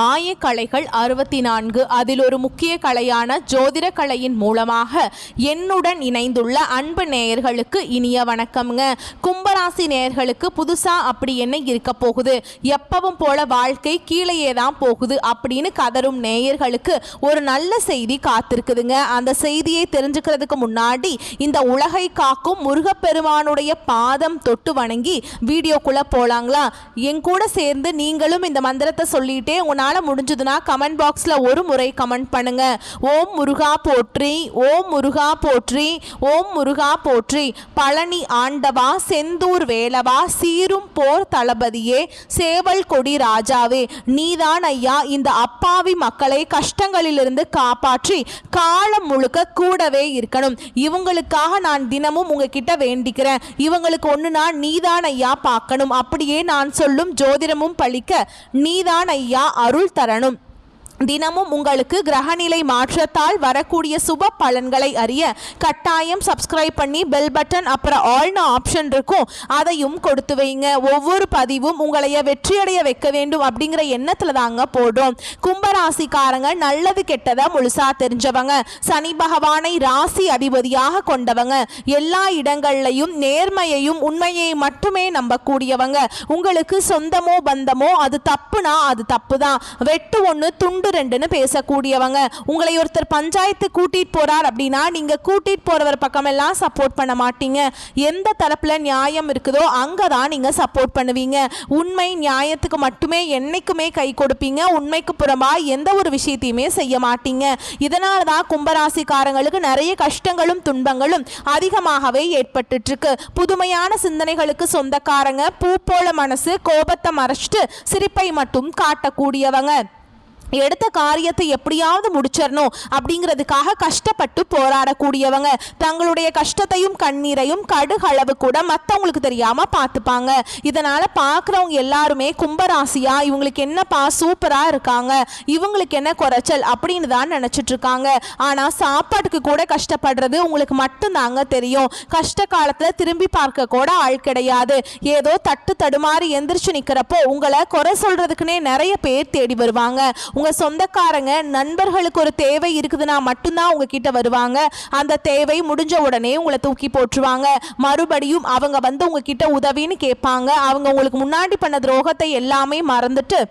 ஆயக்கலைகள் 64. அதில் ஒரு முக்கிய கலையான ஜோதிட கலையின் மூலமாக என்னுடன் இணைந்துள்ள அன்பு நேயர்களுக்கு இனிய வணக்கம்ங்க. கும்பராசி நேயர்களுக்கு புதுசா அப்படி என்ன இருக்க போகுது, எப்பவும் போல வாழ்க்கை கீழேயே தான் போகுது அப்படின்னு கதரும் நேயர்களுக்கு ஒரு நல்ல செய்தி காத்திருக்குதுங்க. அந்த செய்தியை தெரிஞ்சுக்கிறதுக்கு முன்னாடி இந்த உலகை காக்கும் முருகப்பெருமானுடைய பாதம் தொட்டு வணங்கி வீடியோக்குள்ள போலாங்களா? என் கூட சேர்ந்து நீங்களும் இந்த மந்திரத்தை சொல்லிட்டே உங்களால முடிஞ்சதுன்னா கமெண்ட் பாக்ஸ்ல ஒரு முறை கமெண்ட் பண்ணுங்க. ஓம் முருகா போற்றி, ஓம் முருகா போற்றி, ஓம் முருகா போற்றி. பழனி ஆண்டவா, செந்தூர் வேலவா, சீரும் போர் தளபதியே, சேவல் கொடி ராஜாவே, நீதான் ஐயா இந்த அப்பாவி மக்களை கஷ்டங்களிலிருந்து காப்பாற்றி காலம் முழுக்க கூடவே இருக்கணும். இவங்களுக்காக நான் தினமும் உங்ககிட்ட வேண்டிக்கிறேன். இவங்களுக்கு ஒண்ணுனா நீதான் ஐயா பார்க்கணும். அப்படியே நான் சொல்லும் ஜோதிடமும் பழிக்க நீதான் ஐயா அருள் தரணும். தினமும் உங்களுக்கு கிரகநிலை மாற்றத்தால் வரக்கூடிய சுப பலன்களை அறிய கட்டாயம் சப்ஸ்கிரைப் பண்ணி பெல் பட்டன் அப்புறம் ஆல்னு ஆப்ஷன் இருக்கும், அதையும் கொடுத்து வைங்க. ஒவ்வொரு பதிவும் உங்களைய வெற்றியடைய வைக்க வேண்டும் அப்படிங்கிற எண்ணத்துல தாங்க போடுறோம். கும்பராசிக்காரங்க நல்லது கெட்டதை முழுசா தெரிஞ்சவங்க, சனி பகவானை ராசி அதிபதியாக கொண்டவங்க, எல்லா இடங்கள்லையும் நேர்மையையும் உண்மையை மட்டுமே நம்பக்கூடியவங்க. உங்களுக்கு சொந்தமோ பந்தமோ அது தப்புனா அது தப்பு தான், வெட்டு ஒன்று துண்டு ரெண்டுன்னு பேசக்கூடியவங்க. உங்களை ஒருத்தர் பஞ்சாயத்து கூட்டிட்டு போறார் அப்படின்னா நீங்க கூட்டிட்டு போறவர் பக்கம் எல்லாம் சப்போர்ட் பண்ண மாட்டீங்க. எந்த தரப்புல நியாயம் இருக்குதோ அங்கதான் நீங்க சப்போர்ட் பண்ணுவீங்க. உண்மை நியாயத்துக்கு மட்டுமே என்னைக்குமே கை கொடுப்பீங்க. உண்மைக்கு புறம்பா எந்த ஒரு விஷயத்தையுமே செய்ய மாட்டீங்க. இதனாலதான் கும்பராசிக்காரங்களுக்கு நிறைய கஷ்டங்களும் துன்பங்களும் அதிகமாகவே ஏற்பட்டு இருக்கு. புதுமையான சிந்தனைகளுக்கு சொந்தக்காரங்க, பூ போல மனசு, கோபத்தை மறைச்சிட்டு சிரிப்பை மட்டும் காட்டக்கூடியவங்க. எடுத்த காரியத்தை எப்படியாவது முடிச்சிடணும் அப்படிங்கிறதுக்காக கஷ்டப்பட்டு போராடக்கூடியவங்க. தங்களுடைய கஷ்டத்தையும் கண்ணீரையும் கடுகளவு கூட மற்றவங்களுக்கு தெரியாம பார்த்துப்பாங்க. இதனால பார்க்குறவங்க எல்லாருமே கும்பராசியா இவங்களுக்கு என்னப்பா சூப்பரா இருக்காங்க, இவங்களுக்கு என்ன குறைச்சல் அப்படின்னு தான் நினைச்சிட்டு இருக்காங்க. ஆனா சாப்பாட்டுக்கு கூட கஷ்டப்படுறது உங்களுக்கு மட்டும்தாங்க தெரியும். கஷ்ட காலத்துல திரும்பி பார்க்க கூட ஆள் கிடையாது. ஏதோ தட்டு தடுமாறி எந்திரிச்சு நிக்கிறப்போ உங்களை குறை சொல்றதுக்குன்னே நிறைய பேர் தேடி வருவாங்க. உங்க சொந்தக்காரங்க நண்பர்களுக்கு ஒரு தேவை இருக்குதுன்னா மட்டும்தான் உங்ககிட்ட வருவாங்க. அந்த தேவை முடிஞ்ச உடனே உங்களை தூக்கி போட்டுருவாங்க. மறுபடியும் அவங்க வந்து உங்ககிட்ட உதவின்னு கேட்பாங்க. அவங்க உங்களுக்கு முன்னாடி பண்ண துரோகத்தை எல்லாமே மறந்துட்டு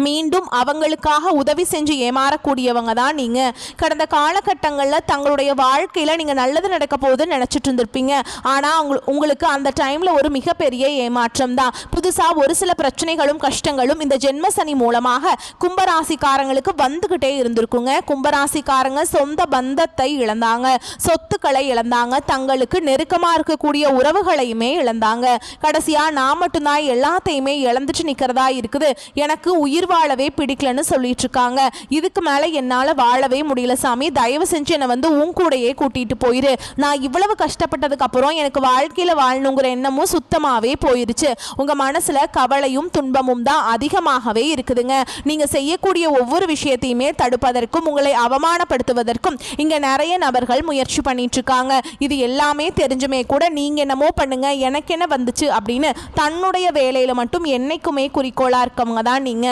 மீண்டும் அவங்களுக்காக உதவி செஞ்சு ஏமாறக்கூடியவங்க தான் நீங்க. கடந்த காலகட்டங்களில் தங்களுடைய வாழ்க்கையில நீங்க நல்லது நடக்க போகுதுன்னு நினைச்சிட்டு இருந்திருப்பீங்க. ஆனா உங்களுக்கு அந்த டைம்ல ஒரு மிகப்பெரிய ஏமாற்றம் தான். புதுசா ஒரு சில பிரச்சனைகளும் கஷ்டங்களும் இந்த ஜென்ம சனி மூலமாக கும்பராசிக்காரங்களுக்கு வந்துகிட்டே இருந்திருக்குங்க. கும்பராசிக்காரங்க சொந்த பந்தத்தை இழந்தாங்க, சொத்துக்களை இழந்தாங்க, தங்களுக்கு நெருக்கமா இருக்கக்கூடிய உறவுகளையுமே இழந்தாங்க. கடைசியா நான் மட்டும்தான் எல்லாத்தையுமே இழந்துட்டு நிக்கிறதா இருக்குது, எனக்கு உயிர் வாழவே பிடிக்கலன்னு சொல்லிட்டு இருக்காங்க. இதுக்கு மேல என்னால வாழவே முடியல சாமி, தயவு செஞ்சு என்னை வந்து உன் கூடையே கூட்டிட்டு போயிரு. நான் இவ்வளவு கஷ்டப்பட்டதுக்கு அப்புறம் எனக்கு வாழ்க்கையில வாழணுங்கிற எண்ணமும் சுத்தமாவே போயிருச்சு. உங்க மனசுல கவலையும் துன்பமும் தான் அதிகமாகவே இருக்குதுங்க. நீங்க செய்யக்கூடிய ஒவ்வொரு விஷயத்தையுமே தடுப்பதற்கும் உங்களை அவமானப்படுத்துவதற்கும் இங்க நிறைய நபர்கள் முயற்சி பண்ணிட்டு இருக்காங்க. இது எல்லாமே தெரிஞ்சுமே கூட நீங்க என்னமோ பண்ணுங்க எனக்கு என்ன வந்துச்சு அப்படின்னு தன்னுடைய வேலையில மட்டும் என்னைக்குமே குறிக்கோளா இருக்கவங்க தான் நீங்க.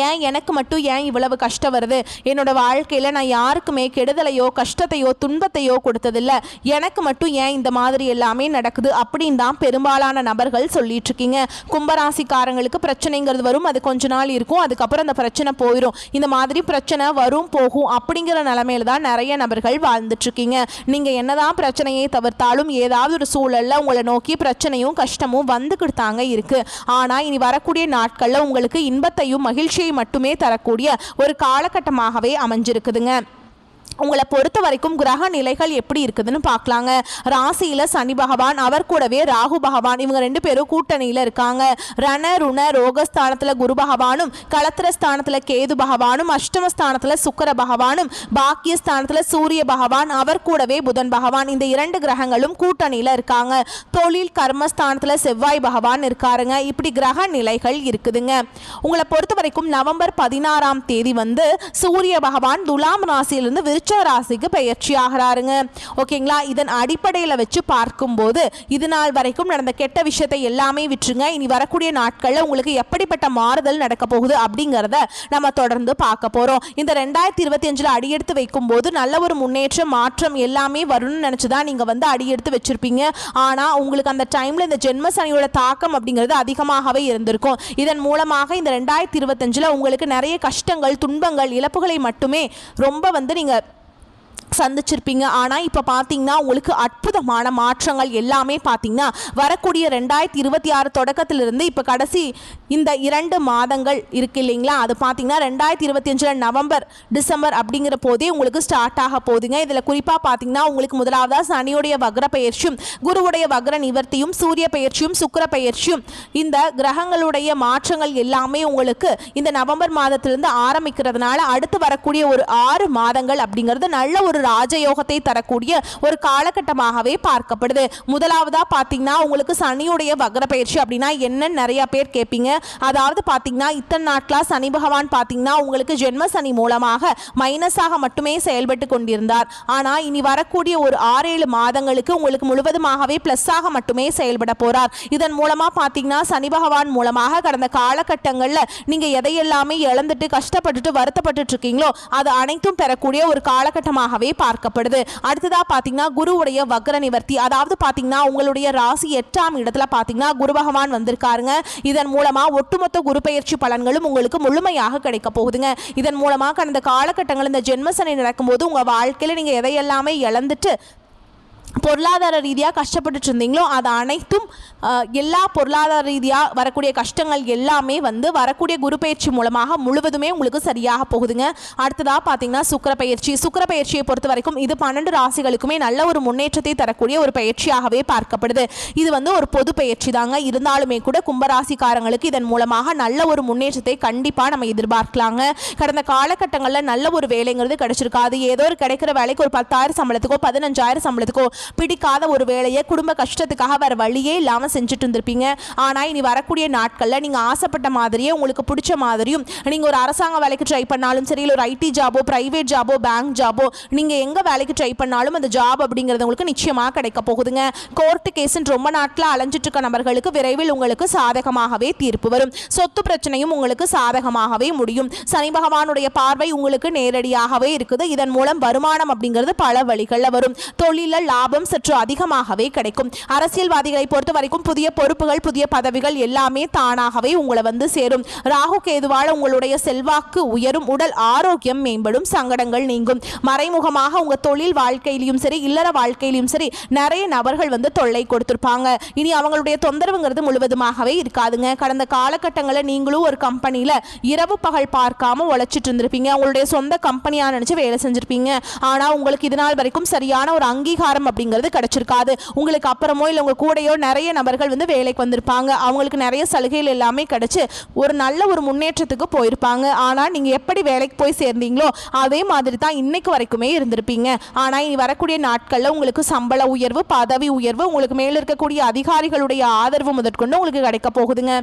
ஏன் எனக்கு மட்டும் ஏன் இவ்வளவு கஷ்டம் வருது, என்னோட வாழ்க்கையில் நான் யாருக்குமே கெடுதலையோ கஷ்டத்தையோ துன்பத்தையோ கொடுத்ததில்லை, எனக்கு மட்டும் ஏன் இந்த மாதிரி எல்லாமே நடக்குது அப்படின்னு தான் பெரும்பாலான நபர்கள் சொல்லிட்டு இருக்கீங்க. கும்பராசிக்காரங்களுக்கு பிரச்சனைங்கிறது வரும், அது கொஞ்ச நாள் இருக்கும், அதுக்கப்புறம் அந்த பிரச்சனை போயிடும். இந்த மாதிரி பிரச்சனை வரும் போகும் அப்படிங்கிற நிலைமையில தான் நிறைய நபர்கள் வாழ்ந்துட்டு இருக்கீங்க. நீங்க என்னதான் பிரச்சனையை தவிர்த்தாலும் ஏதாவது ஒரு சூழல்ல உங்களை நோக்கி பிரச்சனையும் கஷ்டமும் வந்துக்கிட்டு தாங்க இருக்கு. ஆனா இனி வரக்கூடிய நாட்கள்ல உங்களுக்கு இன்பத்தையும் மகிழ்ச்சி மட்டுமே தரக்கூடிய ஒரு காலகட்டமாகவே அமைஞ்சிருக்குதுங்க. உங்களை பொறுத்த வரைக்கும் கிரக நிலைகள் எப்படி இருக்குதுன்னு பார்க்கலாங்க. ராசியில சனி பகவான், அவர் கூடவே ராகு பகவான், இவங்க ரெண்டு பேரும் கூட்டணியில இருக்காங்க. ரண ருண ரோகஸ்தானத்துல குரு பகவானும், களத்திரஸ்தானத்துல கேது பகவானும், அஷ்டமஸ்தானத்துல சுக்கிர பகவானும், பாக்கியஸ்தானத்துல சூரிய பகவான், அவர் கூடவே புதன் பகவான், இந்த இரண்டு கிரகங்களும் கூட்டணியில இருக்காங்க. தொழில் கர்மஸ்தானத்துல செவ்வாய் பகவான் இருக்காருங்க. இப்படி கிரக நிலைகள் இருக்குதுங்க. உங்களை பொறுத்த வரைக்கும் நவம்பர் 16ஆம் தேதி வந்து சூரிய பகவான் துலாம் ராசியிலிருந்து விருச்சக ராசிக்கு பெயர்ச்சி ஆகிறாருங்க. ஓகேங்களா? இதன் அடிப்படையில் வச்சு பார்க்கும்போது இது நாள் வரைக்கும் நடந்த கெட்ட விஷயத்தை எல்லாமே விட்டுருங்க. இனி வரக்கூடிய நாட்களில் உங்களுக்கு எப்படிப்பட்ட மாறுதல் நடக்க போகுது அப்படிங்கிறத நம்ம தொடர்ந்து பார்க்க போகிறோம். இந்த 2025 அடியெடுத்து வைக்கும்போது நல்ல ஒரு முன்னேற்றம் மாற்றம் எல்லாமே வரும்னு நினச்சி தான் நீங்கள் வந்து அடியெடுத்து வச்சுருப்பீங்க. ஆனால் உங்களுக்கு அந்த டைமில் இந்த ஜென்ம சனியோட தாக்கம் அப்படிங்கிறது அதிகமாகவே இருந்திருக்கும். இதன் மூலமாக இந்த 2025 உங்களுக்கு நிறைய கஷ்டங்கள், துன்பங்கள், இழப்புகளை மட்டுமே ரொம்ப வந்து நீங்கள் சந்திச்சிருப்பீங்க. ஆனால் இப்போ பார்த்தீங்கன்னா உங்களுக்கு அற்புதமான மாற்றங்கள் எல்லாமே பார்த்தீங்கன்னா வரக்கூடிய 2026 தொடக்கத்திலிருந்து இப்போ கடைசி இந்த 2 மாதங்கள் இருக்கு இல்லைங்களா, அது பார்த்தீங்கன்னா 2025 நவம்பர் டிசம்பர் அப்படிங்கிற போதே உங்களுக்கு ஸ்டார்ட் ஆக போகுதுங்க. இதில் குறிப்பாக பார்த்தீங்கன்னா உங்களுக்கு முதலாவதாக சனியுடைய வக்ர பெயர்ச்சியும் குருவுடைய வக்ர நிவர்த்தியும் சூரிய பெயர்ச்சியும் சுக்கிர பெயர்ச்சியும் இந்த கிரகங்களுடைய மாற்றங்கள் எல்லாமே உங்களுக்கு இந்த நவம்பர் மாதத்திலிருந்து ஆரம்பிக்கிறதுனால அடுத்து வரக்கூடிய ஒரு 6 மாதங்கள் அப்படிங்கிறது நல்ல ஒரு ராஜயோகத்தை தரக்கூடிய ஒரு காலகட்டமாகவே பார்க்கப்படுது. முதலாவதா பார்த்தீங்கன்னா உங்களுக்கு சனியுடைய வக்ர பயிற்சி அப்படின்னா என்னன்னு நிறைய பேர் கேட்பீங்க. அதாவது பார்த்தீங்கன்னா இத்தனை நாட்களா சனி பகவான் பார்த்தீங்கன்னா உங்களுக்கு ஜென்ம சனி மூலமாக மைனஸாக மட்டுமே செயல்பட்டு கொண்டிருந்தார். ஆனால் இனி வரக்கூடிய ஒரு 6-7 மாதங்களுக்கு உங்களுக்கு முழுவதுமாகவே பிளஸ்ஸாக மட்டுமே செயல்பட போறார். இதன் மூலமா பார்த்தீங்கன்னா சனி பகவான் மூலமாக கடந்த காலகட்டங்களில் நீங்க எதையெல்லாமே இழந்துட்டு கஷ்டப்பட்டுட்டு வருத்தப்பட்டு இருக்கீங்களோ அது அனைத்தும் பெறக்கூடிய ஒரு காலகட்டமாகவே பார்க்கப்படுது. அடுத்ததா பாத்தீங்கன்னா குருவுடைய வக்ர நிவர்த்தி, அதாவது பாத்தீங்கன்னா உங்களுடைய ராசி 8ஆம் இடத்துல பாத்தீங்கன்னா குரு பகவான் வந்திருக்காருங்க. இதன் மூலமா ஒட்டுமொத்த குரு பெயர்ச்சி பலன்களும் உங்களுக்கு முழுமையாக கிடைக்க போகுதுங்க. இதன் மூலமா கடந்த காலகட்டங்கள் இந்த ஜென்மசனி நடக்கும்போது உங்க வாழ்க்கையில நீங்க எதையெல்லாமே இழந்துட்டு பொருளாதார ரீதியாக கஷ்டப்பட்டு இருந்தீங்களோ அது அனைத்தும் எல்லா பொருளாதார ரீதியாக வரக்கூடிய கஷ்டங்கள் எல்லாமே வந்து வரக்கூடிய குரு பயிற்சி மூலமாக முழுவதுமே உங்களுக்கு சரியாக போகுதுங்க. அடுத்ததாக பார்த்தீங்கன்னா சுக்கிர பயிற்சியை பொறுத்த வரைக்கும் இது 12 ராசிகளுக்குமே நல்ல ஒரு முன்னேற்றத்தை தரக்கூடிய ஒரு பயிற்சியாகவே பார்க்கப்படுது. இது வந்து ஒரு பொது பயிற்சி தாங்க. இருந்தாலுமே கூட கும்பராசிக்காரங்களுக்கு இதன் மூலமாக நல்ல ஒரு முன்னேற்றத்தை கண்டிப்பாக நம்ம எதிர்பார்க்கலாங்க. கடந்த காலகட்டங்களில் நல்ல ஒரு வேலைங்கிறது கிடைச்சிருக்காது. ஏதோ ஒரு கிடைக்கிற வேலைக்கு ஒரு 10,000 சம்பளத்துக்கோ 15,000 சம்பளத்துக்கோ பிடிக்காத ஒரு வேலையை குடும்ப கஷ்டத்துக்காக வேற வழியே இல்லாமல் செஞ்சுட்டு இருந்திருப்பீங்க. ஆனால் இனி வரக்கூடிய நாட்களில் நீங்கள் ஆசைப்பட்ட மாதிரியே உங்களுக்கு பிடிச்ச மாதிரியும் நீங்கள் ஒரு அரசாங்க வேலைக்கு ட்ரை பண்ணாலும் சரி, இல்லை ஒரு ஐடி ஜாபோ, பிரைவேட் ஜாபோ, பேங்க் ஜாபோ, நீங்கள் எங்கே வேலைக்கு ட்ரை பண்ணாலும் அந்த ஜாப் அப்படிங்கிறது உங்களுக்கு நிச்சயமாக கிடைக்க போகுதுங்க. கோர்ட்டு கேஸுன்னு ரொம்ப நாட்கள் அலைஞ்சிட்டு இருக்க நபர்களுக்கு விரைவில் உங்களுக்கு சாதகமாகவே தீர்ப்பு வரும். சொத்து பிரச்சனையும் உங்களுக்கு சாதகமாகவே முடியும். சனி பகவானுடைய பார்வை உங்களுக்கு நேரடியாகவே இருக்குது. இதன் மூலம் வருமானம் அப்படிங்கிறது பல வழிகளில் வரும். தொழிலில் லாபம் சற்று அதிகமாகவே கிடைக்கும். அரசியல்வாதிகளை பொறுத்த வரைக்கும் புதிய பொறுப்புகள், புதிய பதவிகள் எல்லாமே தானாகவே உங்களை வந்து சேரும். ராகு கேதுவால உங்களுடைய செல்வாக்கு உயரும், உடல் ஆரோக்கியம் மேம்படும், சங்கடங்கள் நீங்கும். மறைமுகமாக உங்க தொழில் வாழ்க்கையிலும் சரி, இல்லற வாழ்க்கையிலும் சரி நிறைய நபர்கள் வந்து தொல்லை கொடுத்திருப்பாங்க. இனி அவங்களுடைய தொந்தரவுங்கிறது முழுவதுமாகவே இருக்காதுங்க. கடந்த காலகட்டங்களில் நீங்களும் ஒரு கம்பெனியில இரவு பகல் பார்க்காம உழைச்சிட்டு இருந்திருப்பீங்க. உங்களுடைய சொந்த கம்பெனியா நினைச்சு வேலை செஞ்சிருப்பீங்க. ஆனா உங்களுக்கு இது நாள் வரைக்கும் சரியான ஒரு அங்கீகாரம் அப்படிங்கிறது கிடைச்சிருக்காது. உங்களுக்கு அப்புறமோ இல்லை உங்க கூடையோ நிறைய நபர்கள் வந்து வேலைக்கு வந்திருப்பாங்க. அவங்களுக்கு நிறைய சலுகைகள் எல்லாமே கிடைச்சு ஒரு நல்ல ஒரு முன்னேற்றத்துக்கு போயிருப்பாங்க. ஆனால் நீங்க எப்படி வேலைக்கு போய் சேர்ந்தீங்களோ அதே மாதிரி தான் இன்னைக்கு வரைக்குமே இருந்திருப்பீங்க. ஆனால் இனி வரக்கூடிய நாட்களில் உங்களுக்கு சம்பள உயர்வு, பதவி உயர்வு, உங்களுக்கு மேல இருக்கக்கூடிய அதிகாரிகளுடைய ஆதரவு முதற்கொண்டு உங்களுக்கு கிடைக்க போகுதுங்க.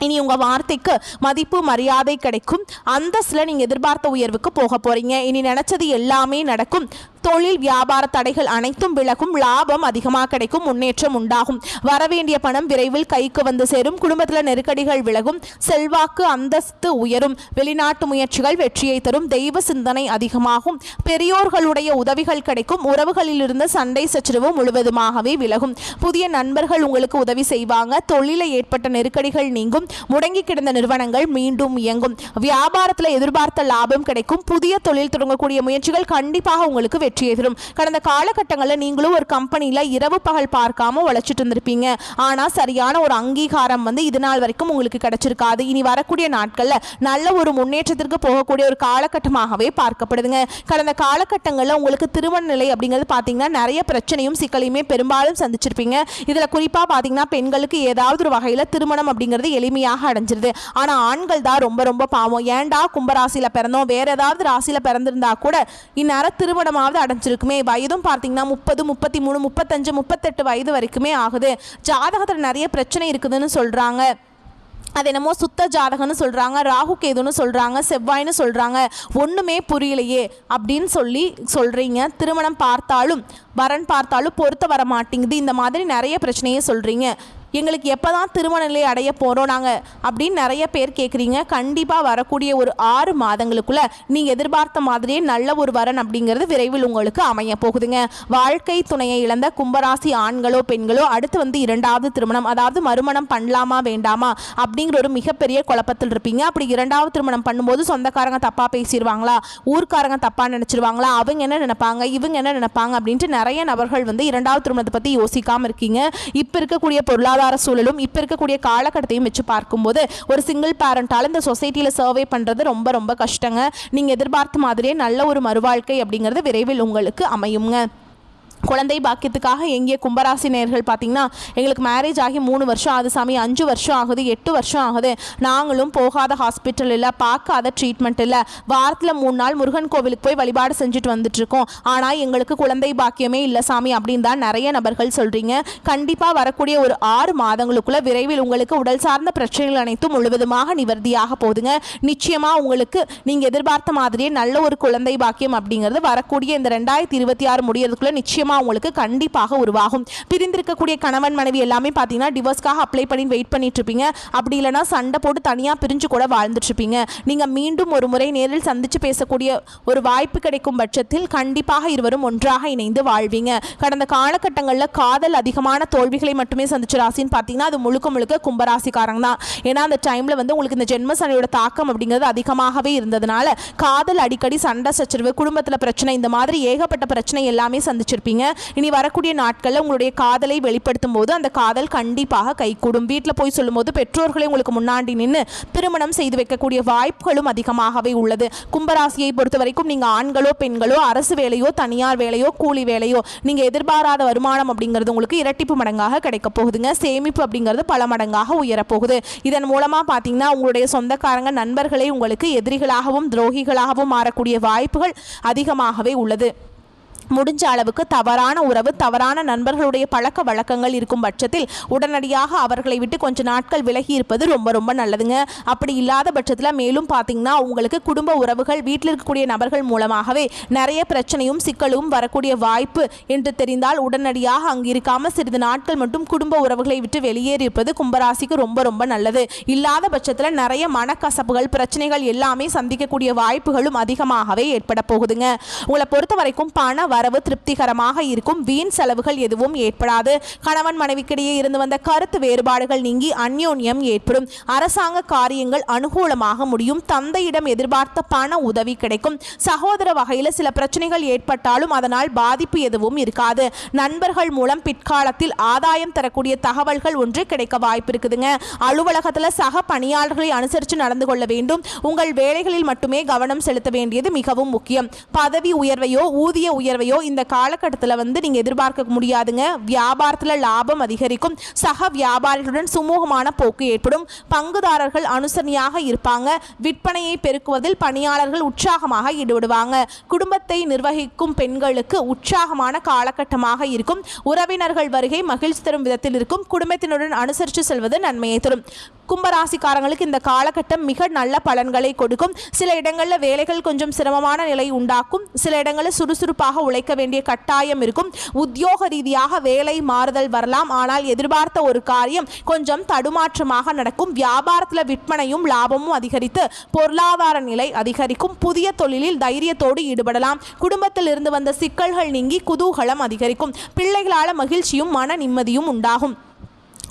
இனி உங்கள் வார்த்தைக்கு மதிப்பு மரியாதை கிடைக்கும். அந்தஸ்தில் நீங்கள் எதிர்பார்த்த உயர்வுக்கு போக போகிறீங்க. இனி நினச்சது எல்லாமே நடக்கும். தொழில் வியாபார தடைகள் அனைத்தும் விலகும். லாபம் அதிகமாக கிடைக்கும். முன்னேற்றம் உண்டாகும். வரவேண்டிய பணம் விரைவில் கைக்கு வந்து சேரும். குடும்பத்தில் நெருக்கடிகள் விலகும். செல்வாக்கு அந்தஸ்து உயரும். வெளிநாட்டு முயற்சிகள் வெற்றியை தரும். தெய்வ சிந்தனை அதிகமாகும். பெரியோர்களுடைய உதவிகள் கிடைக்கும். உறவுகளில் இருந்த சண்டை சச்சரவு முழுவதுமாகவே விலகும். புதிய நண்பர்கள் உங்களுக்கு உதவி செய்வாங்க. தொழிலில் ஏற்பட்ட நெருக்கடிகள் நீங்கும். முடங்கி கிடந்த நிறுவனங்கள் மீண்டும் இயங்கும். வியாபாரத்தில் எதிர்பார்த்த லாபம் கிடைக்கும். புதிய தொழில் தொடங்கக்கூடிய முயற்சிகள் கண்டிப்பாக உங்களுக்கு வெற்றியை தரும். கடந்த காலகட்டங்களில் நீங்களும் ஒரு கம்பெனியில் இரவு பகல் பார்க்காம உழைச்சிட்டு இருந்திருப்பீங்க. ஆனால் சரியான ஒரு அங்கீகாரம் வந்து இது நாள் வரைக்கும் உங்களுக்கு கிடைச்சிருக்காது. இனி வரக்கூடிய நாட்களில் நல்ல ஒரு முன்னேற்றத்திற்கு போகக்கூடிய ஒரு காலகட்டமாகவே பார்க்கப்படுதுங்க. கடந்த காலகட்டங்களில் உங்களுக்கு திருமண நிலை அப்படிங்கிறது பார்த்தீங்கன்னா நிறைய பிரச்சனையும் சிக்கலையுமே பெரும்பாலும் சந்திச்சிருப்பீங்க. இதில் குறிப்பாக பார்த்தீங்கன்னா பெண்களுக்கு ஏதாவது ஒரு வகையில் திருமணம் அப்படிங்கிறது எளிமையாக அடைஞ்சிருது. ஆனால் ஆண்கள் தான் ரொம்ப ரொம்ப பாவம். ஏண்டா கும்பராசியில் பிறந்தோம், வேற ஏதாவது ராசியில் பிறந்திருந்தா கூட இந்நேரம் திருமணமாவது அடைஞ்சிருக்குமே. வயதும் பார்த்தீங்கன்னா 30, 33, 35, 38 வயது வரைக்குமே ஆகுது. ஜாதகத்தில் நிறைய பிரச்சனை இருக்குதுன்னு சொல்றாங்க. அது என்னமோ சுத்த ஜாதகம்னு சொல்கிறாங்க, ராகு கேதுன்னு சொல்கிறாங்க, செவ்வாய்னு சொல்கிறாங்க, ஒன்றுமே புரியலையே அப்படின்னு சொல்கிறீங்க. திருமணம் பார்த்தாலும் வரன் பார்த்தாலும் பொருத்த வர மாட்டேங்குது, இந்த மாதிரி நிறைய பிரச்சனையே சொல்கிறீங்க. எங்களுக்கு எப்போ தான் திருமண நிலை அடைய போகிறோம் நாங்கள் அப்படின்னு நிறைய பேர் கேட்குறீங்க. கண்டிப்பாக வரக்கூடிய ஒரு 6 மாதங்களுக்குள்ளே நீங்கள் எதிர்பார்த்த மாதிரியே நல்ல ஒரு வரன் அப்படிங்கிறது விரைவில் உங்களுக்கு அமைய போகுதுங்க. வாழ்க்கை துணையை இழந்த கும்பராசி ஆண்களோ பெண்களோ அடுத்து வந்து 2வது திருமணம், அதாவது மறுமணம் பண்ணலாமா வேண்டாமா அப்படிங்கிற ஒரு மிகப்பெரிய குழப்பத்தில் இருப்பீங்க. அப்படி 2வது திருமணம் பண்ணும்போது சொந்தக்காரங்க தப்பாக பேசிடுவாங்களா, ஊர்க்காரங்க தப்பாக நினச்சிருவாங்களா, அவங்க என்ன நினைப்பாங்க, இவங்க என்ன நினைப்பாங்க அப்படின்ட்டு நிறைய நபர்கள் வந்து 2வது திருமணத்தை பற்றி யோசிக்காமல் இருக்கீங்க. இப்போ இருக்கக்கூடிய பொருளாதார சூழலும் இப்போ இருக்கக்கூடிய காலகட்டத்தையும் வச்சு பார்க்கும்போது ஒரு சிங்கிள் பேரண்டால் இந்த சொசைட்டியில் சர்வே பண்ணுறது ரொம்ப ரொம்ப கஷ்டங்க. நீங்கள் எதிர்பார்த்த மாதிரியே நல்ல ஒரு மறுவாழ்க்கை அப்படிங்கிறது விரைவில் உங்களுக்கு அமையுங்க. குழந்தை பாக்கியத்துக்காக எங்கே கும்பராசி நேயர்கள் பார்த்தீங்கன்னா, எங்களுக்கு மேரேஜ் ஆகி 3 வருஷம் ஆகுது சாமி, 5 வருஷம் ஆகுது, 8 வருஷம் ஆகுது, நாங்களும் போகாத ஹாஸ்பிட்டல் இல்லை, பார்க்காத ட்ரீட்மெண்ட் இல்லை, வாரத்தில் 3 நாள் முருகன் கோவிலுக்கு போய் வழிபாடு செஞ்சுட்டு வந்துட்டுருக்கோம், ஆனால் எங்களுக்கு குழந்தை பாக்கியமே இல்லை சாமி அப்படின்னு தான் நிறைய நபர்கள் சொல்கிறீங்க. கண்டிப்பாக வரக்கூடிய ஒரு 6 மாதங்களுக்குள்ள விரைவில் உங்களுக்கு உடல் சார்ந்த பிரச்சனைகள் அனைத்தும் முழுவதுமாக நிவர்த்தியாக போகுதுங்க. நிச்சயமாக உங்களுக்கு நீங்கள் எதிர்பார்த்த மாதிரியே நல்ல ஒரு குழந்தை பாக்கியம் அப்படிங்கிறது வரக்கூடிய இந்த 2026 முடியறதுக்குள்ள நிச்சயமாக உங்களுக்கு கண்டிப்பாக உருவாகும். பிரிந்திருக்கக்கூடிய கணவன் மனைவி எல்லாமே பார்த்தீங்கன்னா டிவோர்ஸ்க்காக அப்ளை பண்ணி வெயிட் பண்ணிட்டு இருப்பீங்க. அப்படி இல்லைனா சண்டை போட்டு தனியாக பிரிஞ்சு கூட வாழ்ந்துட்டு இருப்பீங்க. நீங்கள் மீண்டும் ஒரு முறை நேரில் சந்தித்து பேசக்கூடிய ஒரு வாய்ப்பு கிடைக்கும் பட்சத்தில் கண்டிப்பாக இருவரும் ஒன்றாக இணைந்து வாழ்வீங்க. கடந்த காலகட்டங்களில் காதல் அதிகமான தோல்விகளை மட்டுமே சந்திச்ச ராசின்னு பார்த்தீங்கன்னா அது முழுக்க முழுக்க கும்பராசிக்காரங்க தான். ஏன்னா அந்த டைமில் வந்து உங்களுக்கு இந்த ஜென்ம சனியோட தாக்கம் அப்படிங்கிறது அதிகமாகவே இருந்ததுனால காதல் அடிக்கடி சண்டை சச்சரவு, குடும்பத்தில் பிரச்சனை, இந்த மாதிரி ஏகப்பட்ட பிரச்சனை எல்லாமே சந்திச்சிருப்பீங்க. இனி வரக்கூடிய நாட்களில் உங்களுடைய காதலை வெளிப்படுத்தும் போது அந்த காதல் கண்டிப்பாக கைகூடும். வீட்டில் போய் சொல்லும் போது பெற்றோர்களை உங்களுக்கு முன்னாடி நின்று திருமணம் செய்து வைக்கக்கூடிய வாய்ப்புகளும் அதிகமாகவே உள்ளது. கும்பராசியை பொறுத்த வரைக்கும் நீங்கள் ஆண்களோ பெண்களோ அரசு வேலையோ தனியார் வேலையோ கூலி வேலையோ நீங்கள் எதிர்பாராத வருமானம் அப்படிங்கிறது உங்களுக்கு இரட்டிப்பு மடங்காக கிடைக்க போகுதுங்க. சேமிப்பு அப்படிங்கிறது பல மடங்காக உயரப்போகுது. இதன் மூலமாக பார்த்தீங்கன்னா உங்களுடைய சொந்தக்காரங்க நண்பர்களை உங்களுக்கு எதிரிகளாகவும் துரோகிகளாகவும் மாறக்கூடிய வாய்ப்புகள் அதிகமாகவே உள்ளது. முடிஞ்ச அளவுக்கு தவறான உறவு, தவறான நண்பர்களுடைய பழக்க வழக்கங்கள் இருக்கும் பட்சத்தில் உடனடியாக அவர்களை விட்டு கொஞ்ச நாட்கள் விலகி இருப்பது ரொம்ப ரொம்ப நல்லதுங்க. அப்படி இல்லாத பட்சத்தில் மேலும் பார்த்தீங்கன்னா உங்களுக்கு குடும்ப உறவுகள், வீட்டில் இருக்கக்கூடிய நபர்கள் மூலமாகவே நிறைய பிரச்சனையும் சிக்கலும் வரக்கூடிய வாய்ப்பு என்று தெரிந்தால் உடனடியாக அங்கு இருக்காமல் சிறிது நாட்கள் மட்டும் குடும்ப உறவுகளை விட்டு வெளியேறி இருப்பது கும்பராசிக்கு ரொம்ப ரொம்ப நல்லது. இல்லாத பட்சத்தில் நிறைய மனக்கசப்புகள், பிரச்சனைகள் எல்லாமே சந்திக்கக்கூடிய வாய்ப்புகளும் அதிகமாகவே ஏற்பட போகுதுங்க. உங்களை பொறுத்த வரைக்கும் பண வரவு திருப்திகரமாக இருக்கும். வீண் செலவுகள் எதுவும் ஏற்படாது. கணவன் மனைவிக்கிடையே இருந்து வந்த கருத்து வேறுபாடுகள் நீங்கி அந்யோன்யம் ஏற்படும். அரசாங்க காரியங்கள் அனுகூலமாக முடியும். தந்தையிடம் எதிர்பார்த்த பண உதவி கிடைக்கும். சகோதர வகையில் சில பிரச்சனைகள் ஏற்பட்டாலும் அதனால் பாதிப்பு எதுவும் இருக்காது. நண்பர்கள் மூலம் பிற்காலத்தில் ஆதாயம் தரக்கூடிய தகவல்கள் ஒன்று கிடைக்க வாய்ப்பு இருக்குதுங்க. அலுவலகத்தில் சக பணியாளர்களை அனுசரித்து நடந்து கொள்ள வேண்டும். உங்கள் வேலைகளில் மட்டுமே கவனம் செலுத்த வேண்டியது மிகவும் முக்கியம். பதவி உயர்வையோ ஊதிய உயர்வையோ இந்த காலகட்டத்தில் வந்து நீங்கள் எதிர்பார்க்க முடியாதுங்க. வியாபாரத்தில் லாபம் அதிகரிக்கும். சக வியாபாரிகளுடன் சுமூகமான போக்கு ஏற்படும். பங்குதாரர்கள் அனுசரணையாக இருப்பாங்க. விற்பனையை பெருக்குவதில் பணியாளர்கள் உற்சாகமாக ஈடுபடுவாங்க. குடும்பத்தை நிர்வகிக்கும் பெண்களுக்கு உற்சாகமான காலகட்டமாக இருக்கும். உறவினர்கள் வருகை மகிழ்ச்சி தரும் விதத்தில் இருக்கும். குடும்பத்தினுடன் அனுசரித்து செல்வது நன்மையை தரும். கும்பராசிக்காரங்களுக்கு இந்த காலகட்டம் மிக நல்ல பலன்களை கொடுக்கும். சில இடங்களில் வேலைகள் கொஞ்சம் சிரமமான நிலை உண்டாக்கும். சில இடங்களில் சுறுசுறுப்பாக உழைக்க வேண்டிய கட்டாயம் இருக்கும். உத்தியோக ரீதியாக வேலை மாறுதல் வரலாம். ஆனால் எதிர்பார்த்த ஒரு காரியம் கொஞ்சம் தடுமாற்றமாக நடக்கும். வியாபாரத்தில் விற்பனையும் லாபமும் அதிகரித்து பொருளாதார நிலை அதிகரிக்கும். புதிய தொழிலில் தைரியத்தோடு ஈடுபடலாம். குடும்பத்தில் இருந்து வந்த சிக்கல்கள் நீங்கி குதூகலம் அதிகரிக்கும். பிள்ளைகளால் மகிழ்ச்சியும் மன நிம்மதியும் உண்டாகும்.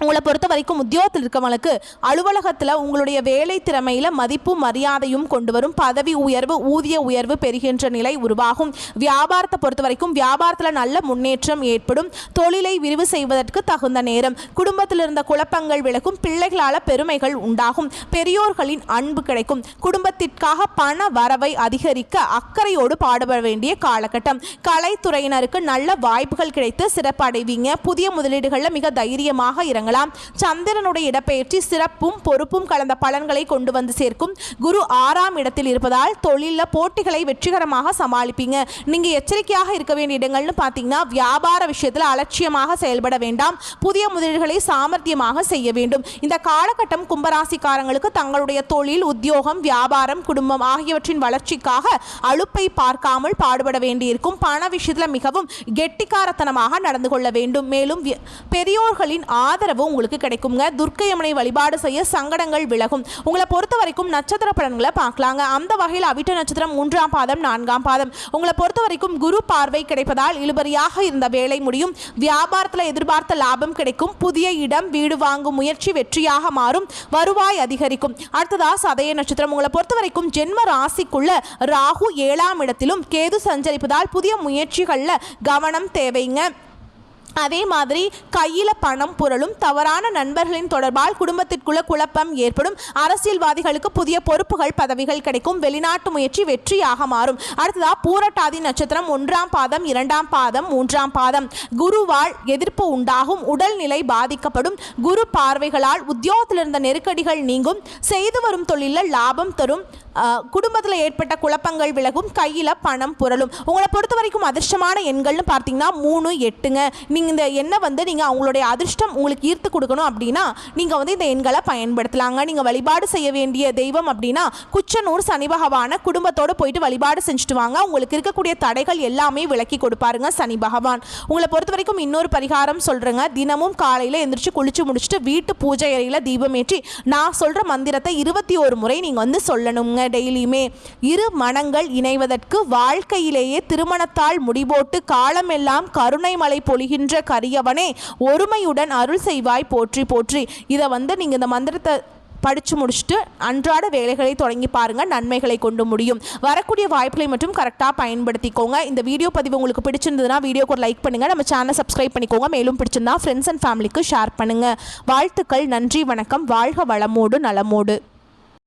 உங்களை பொறுத்த வரைக்கும் உத்தியோகத்தில் இருக்கவங்களுக்கு அலுவலகத்தில் உங்களுடைய வேலை திறமையில் மதிப்பும் மரியாதையும் கொண்டு வரும். பதவி உயர்வு, ஊதிய உயர்வு பெறுகின்ற நிலை உருவாகும். வியாபாரத்தை பொறுத்த வரைக்கும் வியாபாரத்தில் நல்ல முன்னேற்றம் ஏற்படும். தொழிலை விரிவு செய்வதற்கு தகுந்த நேரம். குடும்பத்தில் இருந்த குழப்பங்கள் விலகும். பிள்ளைகளால் பெருமைகள் உண்டாகும். பெரியோர்களின் அன்பு கிடைக்கும். குடும்பத்திற்காக பண வரவை அதிகரிக்க அக்கறையோடு பாடுபட வேண்டிய காலகட்டம். கலைத்துறையினருக்கு நல்ல வாய்ப்புகள் கிடைத்து சிறப்பு அடைவீங்க. புதிய முதலீடுகளில் மிக தைரியமாக இறங்க தொடங்கலாம். சந்திரனுடைய இடப்பெயர்ச்சி சிறப்பும் பொறுப்பும் கலந்த பலன்களை கொண்டு வந்து சேர்க்கும். குரு 6ஆம் இடத்தில் இருப்பதால் தொழிலில் போட்டிகளை வெற்றிகரமாக சமாளிப்பீங்க. நீங்க எச்சரிக்கையாக இருக்க வேண்டிய இடங்கள்னு பார்த்தீங்கன்னா, வியாபார விஷயத்தில் அலட்சியமாக செயல்பட வேண்டாம். புதிய முதலீடுகளை சாமர்த்தியமாக செய்ய வேண்டும். இந்த காலகட்டம் கும்பராசிக்காரங்களுக்கு தங்களுடைய தொழில், உத்தியோகம், வியாபாரம், குடும்பம் ஆகியவற்றின் வளர்ச்சிக்காக அலுப்பை பார்க்காமல் பாடுபட வேண்டியிருக்கும். பண விஷயத்தில் மிகவும் கெட்டிக்காரத்தனமாக நடந்து கொள்ள வேண்டும். மேலும் பெரியோர்களின் ஆதரவு உங்களுக்கு கிடைக்குங்க. துர்க்கையம்மனை வழிபாடு செய்ய சங்கடங்கள் விலகும். உங்களை பொறுத்த வரைக்கும் நட்சத்திர பலன்களை பார்க்கலாங்க. அந்த வகையில் அவிட்ட நட்சத்திரம் 3ஆம் பாதம் 4ஆம் பாதம். உங்களை பொறுத்த வரைக்கும் குரு பார்வை கிடைப்பதால் இழுபறியாக இருந்த வேலை முடியும். வியாபாரத்தில் எதிர்பார்த்த லாபம் கிடைக்கும். புதிய இடம், வீடு வாங்கும் முயற்சி வெற்றியாக மாறும். வருவாய் அதிகரிக்கும். அடுத்ததா சதய நட்சத்திரம். உங்களை பொறுத்த வரைக்கும் ஜென்ம ராசிக்குள்ள ராகு 7ஆம் இடத்திலும் கேது சஞ்சரிப்பதால் புதிய முயற்சிகளில் கவனம் தேவைங்க. அதே மாதிரி கையில் பணம் புரளும். தவறான நண்பர்களின் தொடர்பால் குடும்பத்திற்குள்ள குழப்பம் ஏற்படும். அரசியல்வாதிகளுக்கு புதிய பொறுப்புகள், பதவிகள் கிடைக்கும். வெளிநாட்டு முயற்சி வெற்றியாக மாறும். அடுத்ததா பூரட்டாதி நட்சத்திரம் 1ஆம் பாதம் 2ஆம் பாதம் 3ஆம் பாதம். குருவால் எதிர்ப்பு உண்டாகும். உடல்நிலை பாதிக்கப்படும். குரு பார்வைகளால் உத்தியோகத்தில் இருந்த நெருக்கடிகள் நீங்கும். செய்து வரும் தொழிலில் லாபம் தரும். குடும்பத்தில் ஏற்பட்ட குழப்பங்கள் விலகும். கையில் பணம் புரளும். உங்களை பொறுத்த வரைக்கும் அதிர்ஷ்டமான எண்கள்னு பார்த்தீங்கன்னா 3, 8ங்க. நீங்கள் இந்த எண்ணை நீங்கள் அவங்களுடைய அதிர்ஷ்டம் உங்களுக்கு ஈர்த்து கொடுக்கணும் அப்படின்னா நீங்கள் இந்த எண்களை பயன்படுத்தலாங்க. நீங்கள் வழிபாடு செய்ய வேண்டிய தெய்வம் அப்படின்னா குச்சனூர் சனி பகவானை குடும்பத்தோடு போயிட்டு வழிபாடு செஞ்சுட்டு வாங்க. உங்களுக்கு இருக்கக்கூடிய தடைகள் எல்லாமே விலக்கி கொடுப்பாருங்க சனி பகவான். உங்களை பொறுத்த வரைக்கும் இன்னொரு பரிகாரம் சொல்கிறேங்க. தினமும் காலையில் எந்திரிச்சு குளிச்சு முடிச்சுட்டு வீட்டு பூஜை அறையில் தீபம் ஏற்றி நான் சொல்கிற மந்திரத்தை 21 முறை நீங்கள் சொல்லணுங்க. டெய்லியுமே இரு மனங்கள் இணைவதற்கு வாழ்க்கையிலேயே திருமணத்தால் முடிபோட்டு காலமெல்லாம் கருணை மலை பொழிகின்ற கரியவனே ஒருமையுடன் அருள் செய்வாய் போற்றி போற்றி. இதை நீங்க இந்த மந்திரத்தை படித்து முடிச்சுட்டு அன்றாட வேலைகளை தொடங்கி பாருங்கள். நன்மைகளை கொண்டு முடியும். வரக்கூடிய வாய்ப்புகளை மட்டும் கரெக்டாக பயன்படுத்திக்கோங்க. இந்த வீடியோ பதிவு உங்களுக்கு பிடிச்சிருந்ததுன்னா வீடியோக்கு ஒரு லைக் பண்ணுங்கள். நம்ம சேனலை சப்ஸ்கிரைப் பண்ணிக்கோங்க. மேலும் பிடிச்சிருந்தா ஃப்ரெண்ட்ஸ் அண்ட் ஃபேமிலிக்கு ஷேர் பண்ணுங்கள். வாழ்த்துக்கள். நன்றி, வணக்கம். வாழ்க வளமோடு நலமோடு.